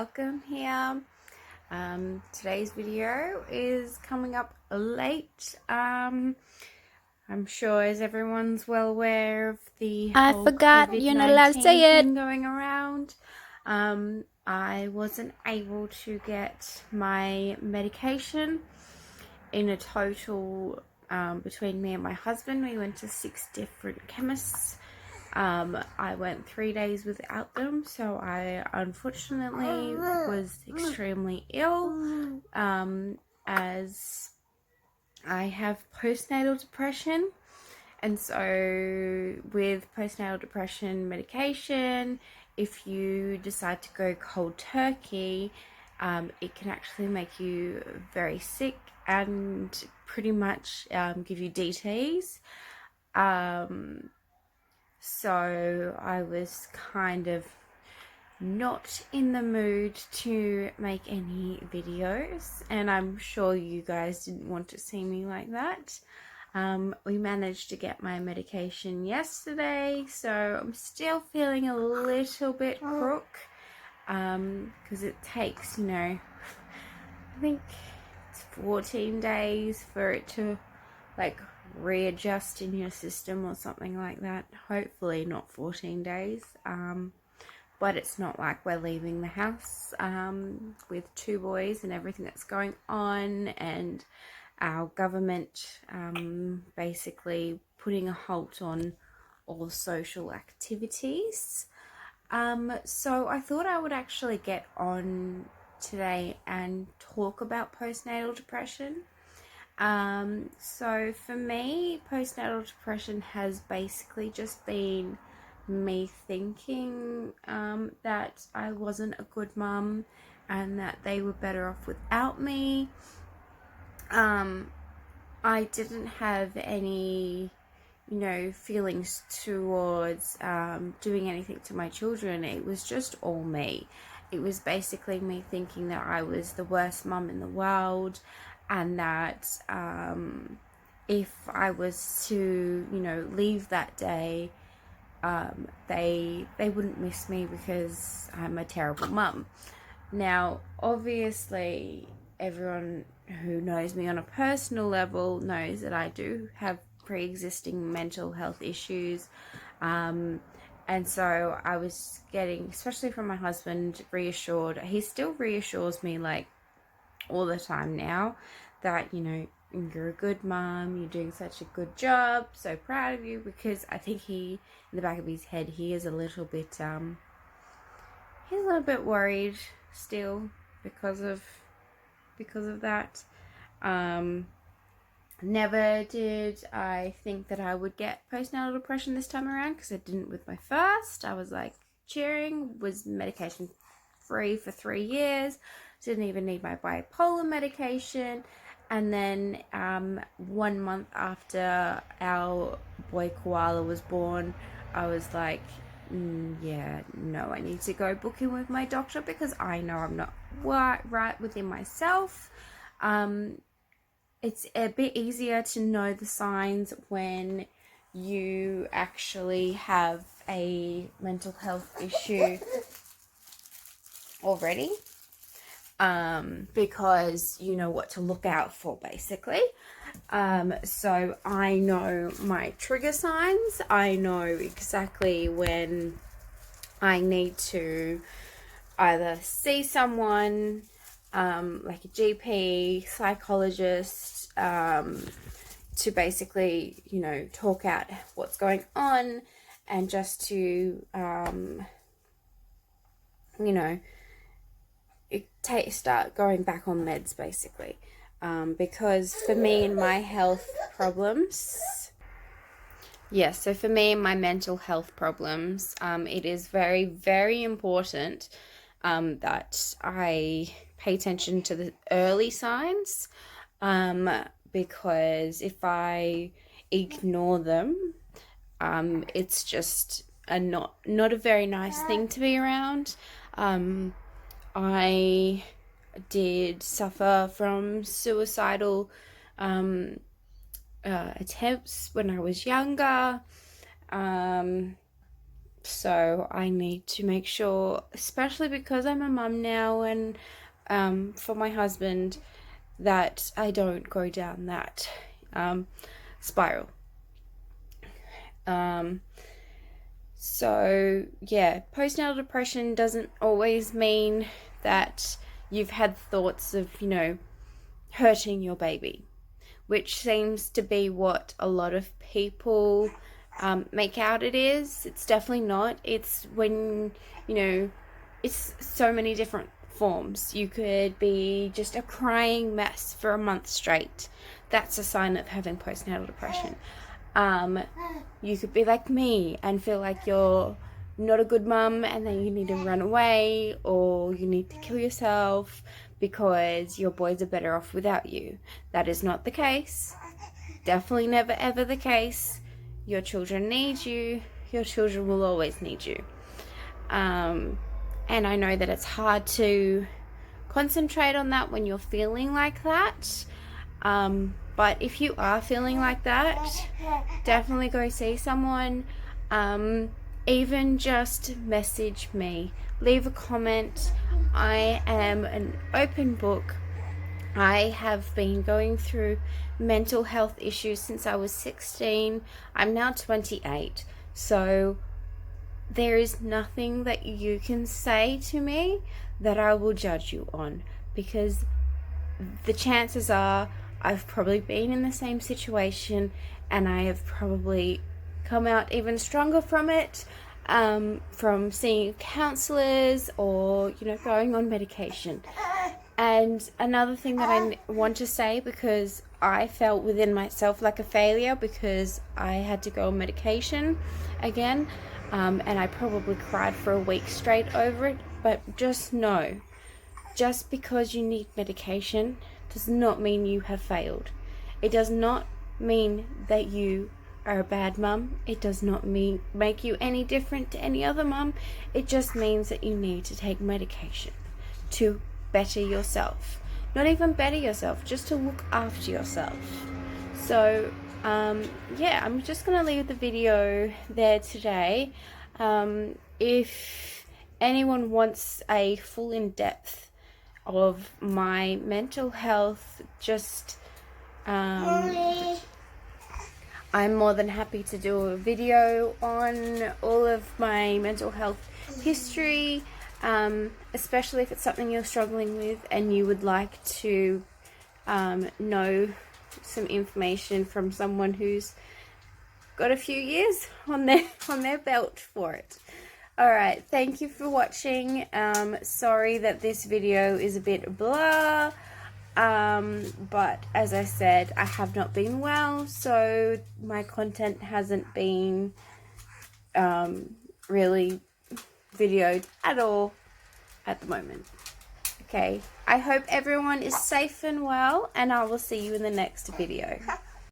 welcome here. Today's video is coming up late. I'm sure as everyone's well aware of the whole COVID-19 thing going around. I wasn't able to get my medication. In a total, between me and my husband, we went to 6 different chemists. I went 3 days without them, so I unfortunately was extremely ill, as I have postnatal depression. And so with postnatal depression medication, if you decide to go cold turkey, it can actually make you very sick and pretty much give you DTs. So I was kind of not in the mood to make any videos, and I'm sure you guys didn't want to see me like that. We managed to get my medication yesterday, so I'm still feeling a little bit crook, because it takes, I think it's 14 days for it to readjust in your system or something like that. Hopefully not 14 days, but it's not like we're leaving the house with 2 boys and everything that's going on, and our government basically putting a halt on all social activities. So I thought I would actually get on today and talk about postnatal depression. So for me, postnatal depression has basically just been me thinking that I wasn't a good mum and that they were better off without me. I didn't have any, feelings towards doing anything to my children. It was just all me. It was basically me thinking that I was the worst mum in the world, and that if I was to, leave that day, they wouldn't miss me because I'm a terrible mum. Now, obviously, everyone who knows me on a personal level knows that I do have pre-existing mental health issues, and so I was getting, especially from my husband, reassured. He still reassures me all the time now that, you're a good mom, you're doing such a good job, so proud of you, because I think he, in the back of his head, he is a little bit worried still because of that. Never did I think that I would get postnatal depression this time around, because I didn't with my first. I was cheering, was medication free for 3 years, didn't even need my bipolar medication, and then 1 month after our boy koala was born, I was I need to go book in with my doctor, because I know I'm not right within myself. It's a bit easier to know the signs when you actually have a mental health issue already, because you know what to look out for, basically. So I know my trigger signs. I know exactly when I need to either see someone, like a GP, psychologist, to basically, talk out what's going on, and just to, start going back on meds, basically. Because for me and my health problems, so for me and my mental health problems, it is very, very important that I pay attention to the early signs, because if I ignore them, it's just not a very nice thing to be around. I did suffer from suicidal attempts when I was younger. So I need to make sure, especially because I'm a mum now, and for my husband, that I don't go down that spiral. So yeah, postnatal depression doesn't always mean that you've had thoughts of, you know, hurting your baby, which seems to be what a lot of people make out it is. It's definitely not. It's when, you know, it's so many different forms. You could be just a crying mess for a month straight. That's a sign of having postnatal depression. You could be like me and feel like you're not a good mum, and then you need to run away, or you need to kill yourself because your boys are better off without you. That is not the case. Definitely never ever the case. Your children need you. Your children will always need you. And I know that it's hard to concentrate on that when you're feeling like that. But if you are feeling like that, definitely go see someone. Even just message me, leave a comment. I am an open book. I have been going through mental health issues since I was 16. I'm now 28. So there is nothing that you can say to me that I will judge you on, because the chances are I've probably been in the same situation, and I have probably come out even stronger from it, from seeing counsellors or, you know, going on medication. And another thing that I want to say, because I felt within myself like a failure because I had to go on medication again, and I probably cried for a week straight over it. But just know, just because you need medication does not mean you have failed. It does not mean that you are a bad mum. It does not make you any different to any other mum. It just means that you need to take medication to better yourself. Not even better yourself, just to look after yourself. So yeah, I'm just gonna leave the video there today. If anyone wants a full in-depth of my mental health, just I'm more than happy to do a video on all of my mental health history, especially if it's something you're struggling with and you would like to know some information from someone who's got a few years on their belt for it. Alright, thank you for watching. Sorry that this video is a bit blah, but as I said, I have not been well, so my content hasn't been really videoed at all at the moment. Okay, I hope everyone is safe and well, and I will see you in the next video.